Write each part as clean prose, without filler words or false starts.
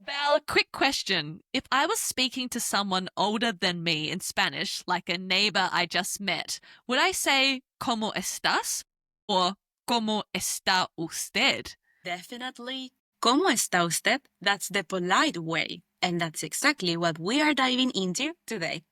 Val, quick question. If I was speaking to someone older than me in Spanish, like a neighbor I just met, would I say ¿Cómo estás? Or ¿Cómo está usted? Definitely. ¿Cómo está usted? That's the polite way. And that's exactly what we are diving into today.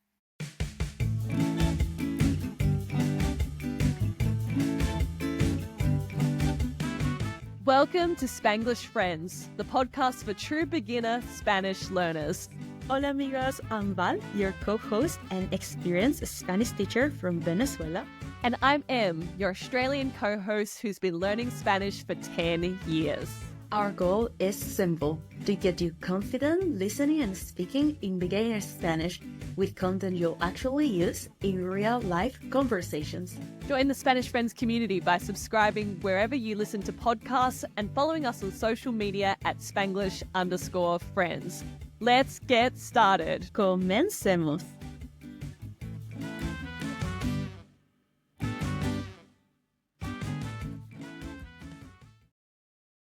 Welcome to Spanglish Friends, the podcast for true beginner Spanish learners. Hola amigos, I'm Val, your co-host and experienced Spanish teacher from Venezuela. And I'm Em, your Australian co-host who's been learning Spanish for 10 years. Our goal is simple, to get you confident listening and speaking in beginner Spanish with content you'll actually use in real-life conversations. Join the Spanish Friends community by subscribing wherever you listen to podcasts and following us on social media at Spanglish_friends. Let's get started. Comencemos.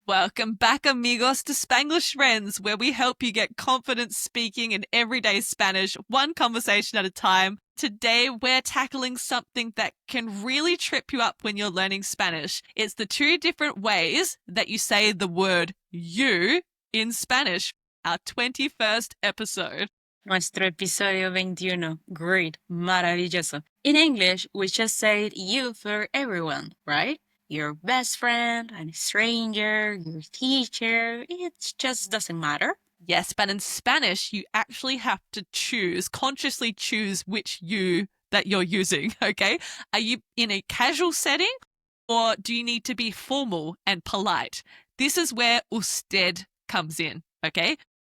Welcome back, amigos, to Spanglish Friends, where we help you get confident speaking in everyday Spanish, one conversation at a time. Today, we're tackling something that can really trip you up when you're learning Spanish. It's the two different ways that you say the word you in Spanish, our 21st episode. Nuestro episodio 21. Great. Maravilloso. In English, we just say you for everyone, right? Your best friend, a stranger, your teacher, it just doesn't matter. Yes, but in Spanish, you actually have to consciously choose which you that you're using, okay? Are you in a casual setting or do you need to be formal and polite? This is where usted comes in, okay?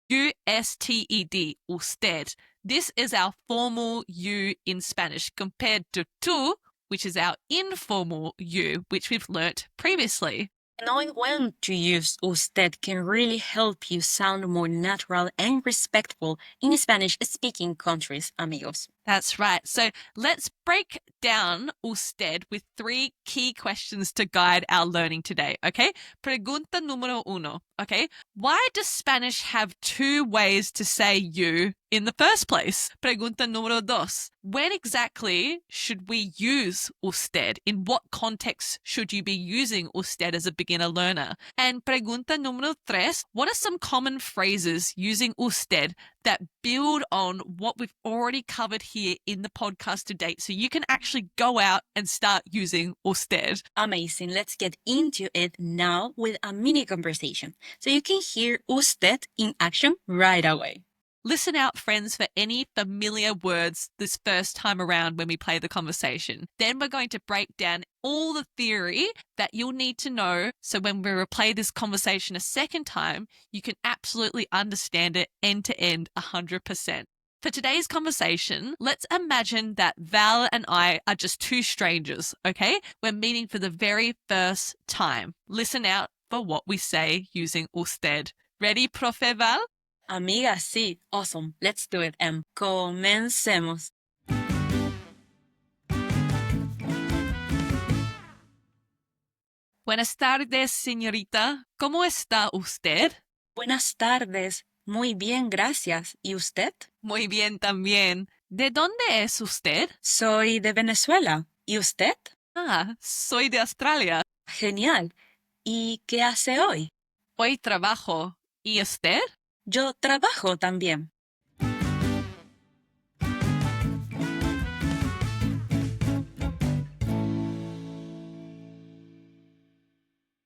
U-S-T-E-D, usted. This is our formal you in Spanish compared to tú, which is our informal you, which we've learnt previously. Knowing when to use usted can really help you sound more natural and respectful in Spanish-speaking countries, amigos. That's right. So let's break down usted with three key questions to guide our learning today, okay? Pregunta número uno, okay? Why does Spanish have two ways to say you in the first place? Pregunta número dos, when exactly should we use usted? In what context should you be using usted as a beginner learner? And pregunta número tres, what are some common phrases using usted that build on what we've already covered here in the podcast to date so you can actually go out and start using usted? Amazing. Let's get into it now with a mini conversation so you can hear usted in action right away. Listen out, friends, for any familiar words this first time around when we play the conversation. Then we're going to break down all the theory that you'll need to know so when we replay this conversation a second time, you can absolutely understand it end to end 100%. For today's conversation, let's imagine that Val and I are just two strangers, okay? We're meeting for the very first time. Listen out for what we say using usted. Ready, Profe Val? Amiga, sí. Awesome. Let's do it. And comencemos. Buenas tardes, señorita. ¿Cómo está usted? Buenas tardes. Muy bien, gracias. ¿Y usted? Muy bien también. ¿De dónde es usted? Soy de Venezuela. ¿Y usted? Ah, soy de Australia. Genial. ¿Y qué hace hoy? Hoy trabajo. ¿Y usted? Yo trabajo también.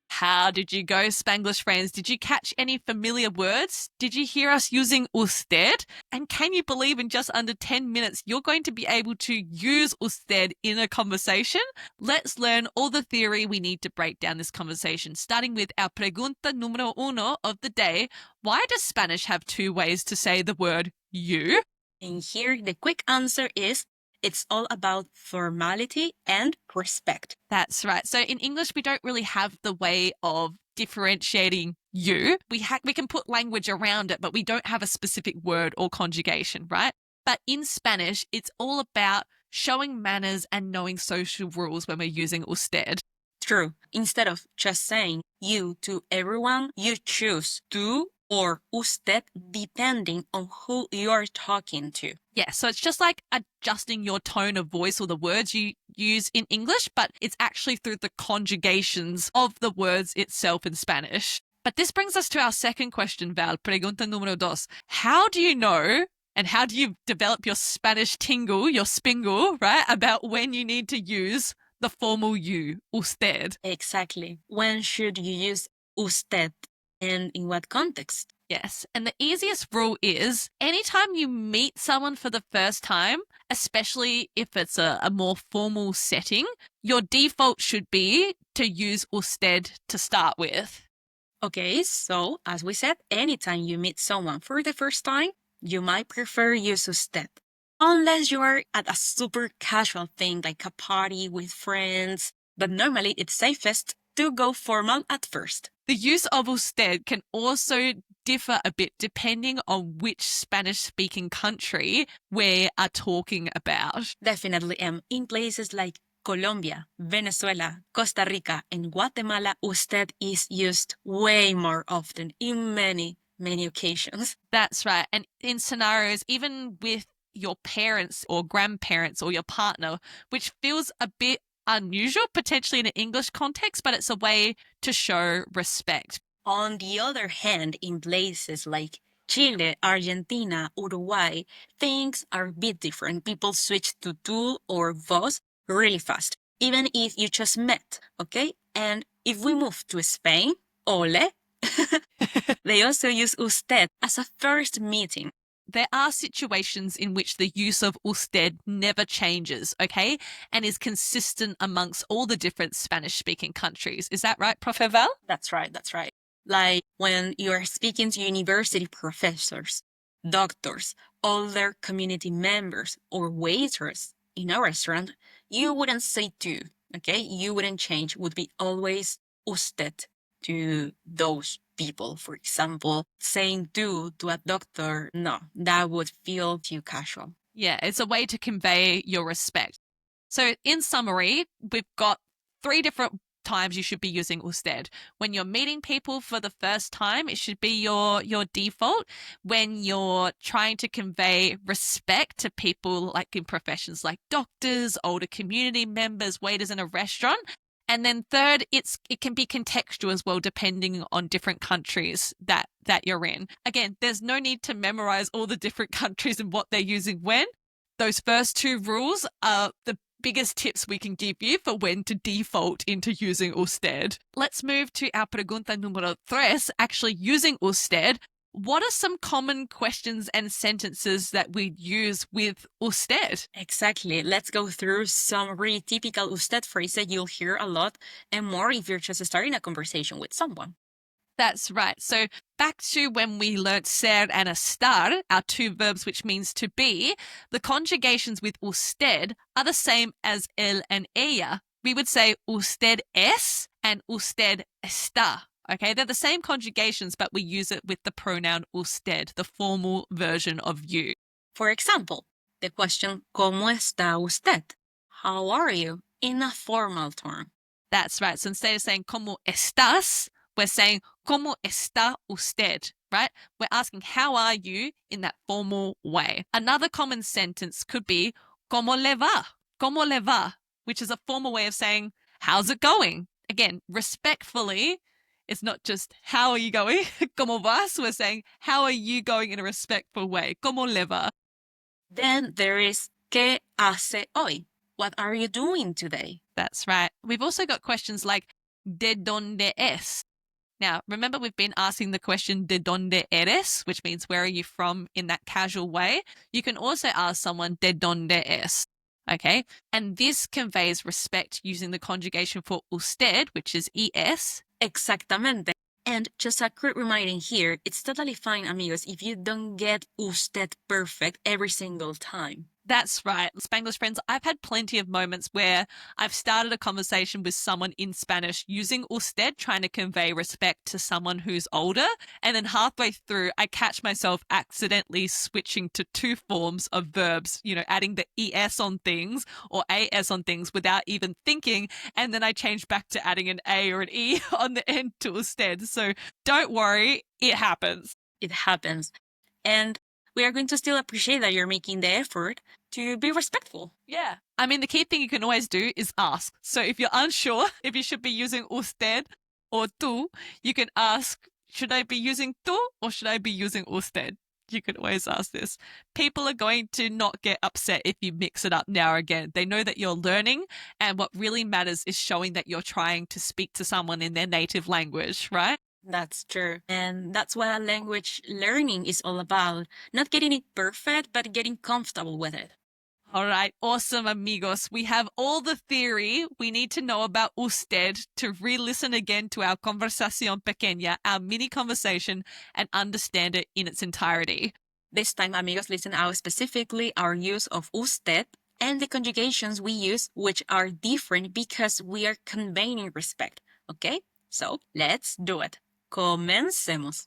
How did you go, Spanglish friends? Did you catch any familiar words? Did you hear us using usted? And can you believe in just under 10 minutes, you're going to be able to use usted in a conversation? Let's learn all the theory we need to break down this conversation, starting with our pregunta número uno of the day. Why does Spanish have two ways to say the word you? And here the quick answer is it's all about formality and respect. That's right. So in English, we don't really have the way of differentiating you. We can put language around it, but we don't have a specific word or conjugation, right? But in Spanish, it's all about showing manners and knowing social rules when we're using usted. True. Instead of just saying you to everyone, you choose tú or usted depending on who you're talking to. Yeah, so it's just like adjusting your tone of voice or the words you use in English, but it's actually through the conjugations of the words itself in Spanish. But this brings us to our second question, Val. Pregunta número dos. How do you know and how do you develop your Spanish tingle, your spingle, right, about when you need to use the formal you, usted? Exactly. When should you use usted and in what context? Yes. And the easiest rule is anytime you meet someone for the first time, especially if it's a more formal setting, your default should be to use usted to start with. Okay, so as we said, anytime you meet someone for the first time, you might prefer use usted. Unless you are at a super casual thing like a party with friends, but normally it's safest to go formal at first. The use of usted can also differ a bit depending on which Spanish-speaking country we are talking about. Definitely, in places like Colombia, Venezuela, Costa Rica, and Guatemala, usted is used way more often in many, many occasions. That's right. And in scenarios, even with your parents or grandparents or your partner, which feels a bit unusual, potentially in an English context, but it's a way to show respect. On the other hand, in places like Chile, Argentina, Uruguay, things are a bit different. People switch to tú or vos really fast, even if you just met, okay? And if we move to Spain, ole, they also use usted as a first meeting. There are situations in which the use of usted never changes, okay, and is consistent amongst all the different Spanish-speaking countries. Is that right, Prof. Val? That's right, that's right. Like when you're speaking to university professors, doctors, older community members, or waiters in a restaurant, you wouldn't say tú, okay? You wouldn't change, would be always usted to those people. For example, saying tú to a doctor, no, that would feel too casual. Yeah, it's a way to convey your respect. So in summary, we've got 3 different times you should be using usted. When you're meeting people for the first time, it should be your default. When you're trying to convey respect to people like in professions like doctors, older community members, waiters in a restaurant. And then third, it can be contextual as well, depending on different countries that you're in. Again, there's no need to memorize all the different countries and what they're using when. Those first 2 rules are the biggest tips we can give you for when to default into using usted. Let's move to our pregunta número 3, actually using usted. What are some common questions and sentences that we use with usted? Exactly. Let's go through some really typical usted phrases you'll hear a lot and more if you're just starting a conversation with someone. That's right. So back to when we learnt ser and estar, our 2 verbs which means to be, the conjugations with usted are the same as él and ella. We would say usted es and usted está. Okay, they're the same conjugations, but we use it with the pronoun usted, the formal version of you. For example, the question, ¿Cómo está usted? How are you? In a formal term. That's right. So instead of saying ¿Cómo estás?, we're saying ¿Cómo está usted?, right? We're asking how are you in that formal way. Another common sentence could be ¿Cómo le va? ¿Cómo le va? Which is a formal way of saying how's it going? Again, respectfully, it's not just how are you going? ¿Cómo vas? We're saying how are you going in a respectful way? ¿Cómo le va? Then there is ¿Qué hace hoy? What are you doing today? That's right. We've also got questions like ¿De dónde es? Now, remember we've been asking the question ¿De dónde eres?, which means where are you from in that casual way. You can also ask someone ¿De dónde es?, okay? And this conveys respect using the conjugation for usted, which is es. Exactamente. And just a quick reminder here, it's totally fine, amigos, if you don't get usted perfect every single time. That's right. Spanglish friends, I've had plenty of moments where I've started a conversation with someone in Spanish using usted, trying to convey respect to someone who's older. And then halfway through, I catch myself accidentally switching to two forms of verbs, adding the es on things or as on things without even thinking. And then I change back to adding an a or an e on the end to usted. So don't worry, it happens. It happens. And we are going to still appreciate that you're making the effort to be respectful. Yeah. I mean, the key thing you can always do is ask. So if you're unsure if you should be using usted or tú, you can ask, should I be using tú or should I be using usted? You can always ask this. People are going to not get upset if you mix it up now or again. They know that you're learning, and what really matters is showing that you're trying to speak to someone in their native language, right? That's true. And that's what language learning is all about. Not getting it perfect, but getting comfortable with it. All right, awesome, amigos. We have all the theory we need to know about usted to re-listen again to our conversación pequeña, our mini conversation, and understand it in its entirety. This time, amigos, listen out specifically our use of usted and the conjugations we use, which are different because we are conveying respect. Okay? So, let's do it. Comencemos.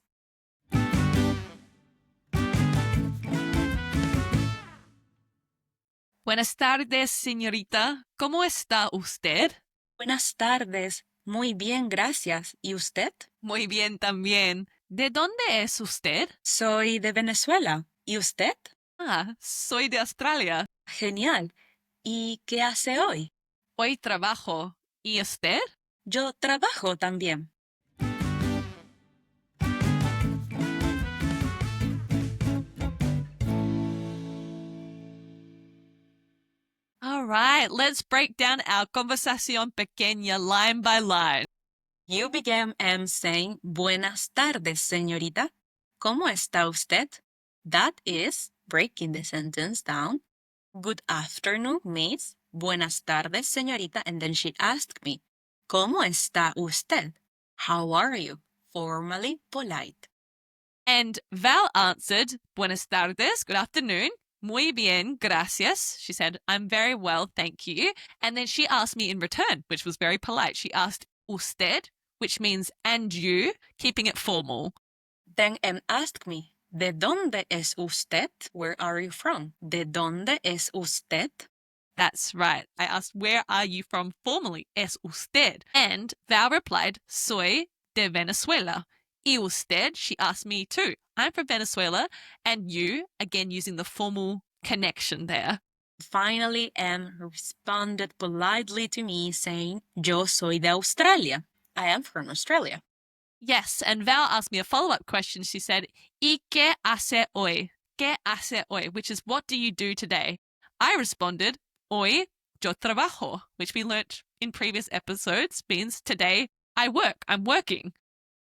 Buenas tardes, señorita. ¿Cómo está usted? Buenas tardes. Muy bien, gracias. ¿Y usted? Muy bien también. ¿De dónde es usted? Soy de Venezuela. ¿Y usted? Ah, soy de Australia. Genial. ¿Y qué hace hoy? Hoy trabajo. ¿Y usted? Yo trabajo también. All right, let's break down our conversación pequeña line by line. You began saying, Buenas tardes, señorita. ¿Cómo está usted? That is breaking the sentence down. Good afternoon means Buenas tardes, señorita. And then she asked me, ¿Cómo está usted? How are you? Formally polite. And Val answered, Buenas tardes, good afternoon. Muy bien, gracias. She said, I'm very well, thank you. And then she asked me in return, which was very polite. She asked, usted, which means and you, keeping it formal. Then M asked me, ¿De dónde es usted? Where are you from? ¿De dónde es usted? That's right. I asked, where are you from formally? Es usted. And Val replied, soy de Venezuela. Y usted, she asked me too. I'm from Venezuela. And you, again using the formal connection there. Finally, M responded politely to me saying, Yo soy de Australia. I am from Australia. Yes, and Val asked me a follow-up question. She said, ¿Y qué hace hoy? ¿Qué hace hoy? Which is, what do you do today? I responded, hoy yo trabajo, which we learnt in previous episodes means today I work. I'm working.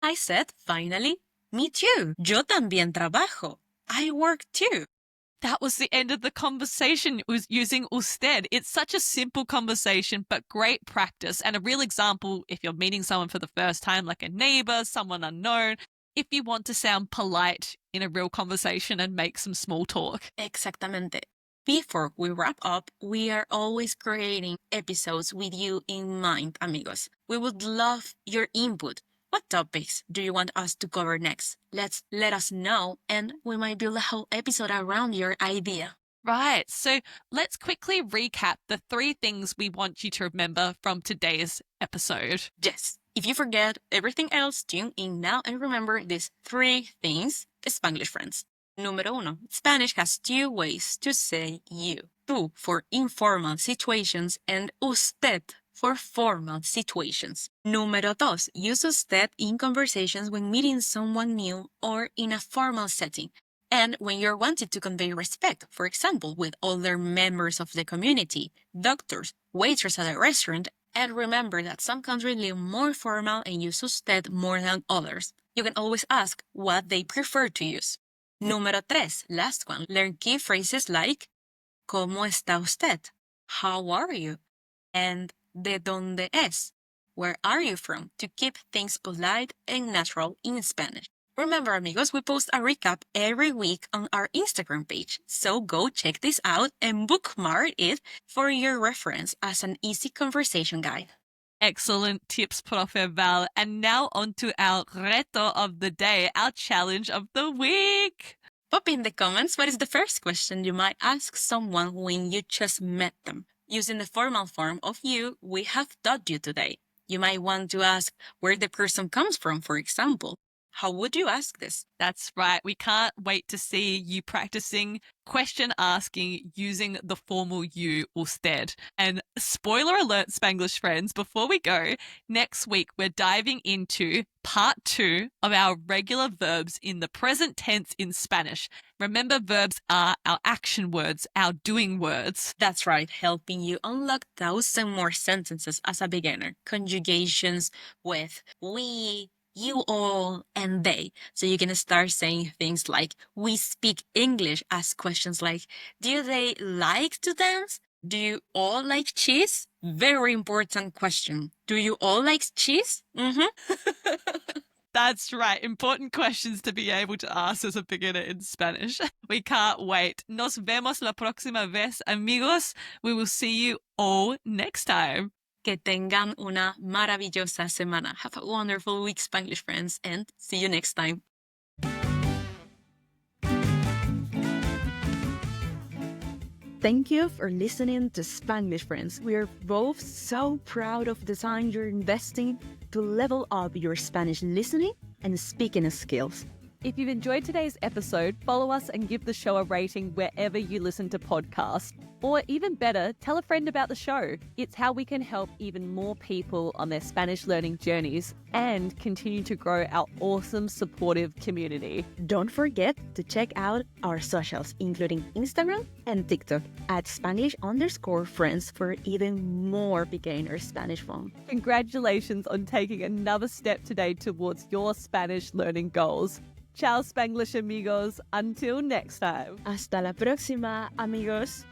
I said, finally, me too. Yo también trabajo. I work too. That was the end of the conversation using usted. It's such a simple conversation, but great practice and a real example if you're meeting someone for the first time, like a neighbor, someone unknown, if you want to sound polite in a real conversation and make some small talk. Exactamente. Before we wrap up, we are always creating episodes with you in mind, amigos. We would love your input. What topics do you want us to cover next? Let us know, and we might build a whole episode around your idea. Right. So let's quickly recap the 3 things we want you to remember from today's episode. Yes. If you forget everything else, tune in now and remember these 3 things, Spanglish friends. Número 1. Spanish has 2 ways to say you. Tú for informal situations and usted for formal situations. Número 2. Use usted in conversations when meeting someone new or in a formal setting, and when you're wanting to convey respect, for example, with older members of the community, doctors, waitress at a restaurant, and remember that some countries live more formal and use usted more than others. You can always ask what they prefer to use. Número 3. Last one. Learn key phrases like ¿Cómo está usted? How are you? And ¿De dónde es? Where are you from? To keep things polite and natural in Spanish. Remember, amigos, we post a recap every week on our Instagram page. So go check this out and bookmark it for your reference as an easy conversation guide. Excellent tips, Profe Val. And now on to our reto of the day, our challenge of the week. Pop in the comments what is the first question you might ask someone when you just met them. Using the formal form of you we have taught you today. You might want to ask where the person comes from, for example. How would you ask this? That's right. We can't wait to see you practicing question asking using the formal you usted. And spoiler alert, Spanglish friends, before we go, next week we're diving into part 2 of our regular verbs in the present tense in Spanish. Remember, verbs are our action words, our doing words. That's right, helping you unlock 1,000 more sentences as a beginner. Conjugations with we, you all, and they. So you can start saying things like, we speak English, ask questions like, do they like to dance? Do you all like cheese? Very important question. Do you all like cheese? That's right. Important questions to be able to ask as a beginner in Spanish. We can't wait. Nos vemos la próxima vez, amigos. We will see you all next time. Que tengan una maravillosa semana. Have a wonderful week, Spanglish friends, and see you next time. Thank you for listening to Spanglish Friends. We are both so proud of the time you're investing to level up your Spanish listening and speaking skills. If you've enjoyed today's episode, follow us and give the show a rating wherever you listen to podcasts. Or even better, tell a friend about the show. It's how we can help even more people on their Spanish learning journeys and continue to grow our awesome, supportive community. Don't forget to check out our socials, including Instagram and TikTok at Spanglish_friends for even more beginner Spanish fun. Congratulations on taking another step today towards your Spanish learning goals. Ciao, Spanglish amigos. Until next time. Hasta la próxima, amigos.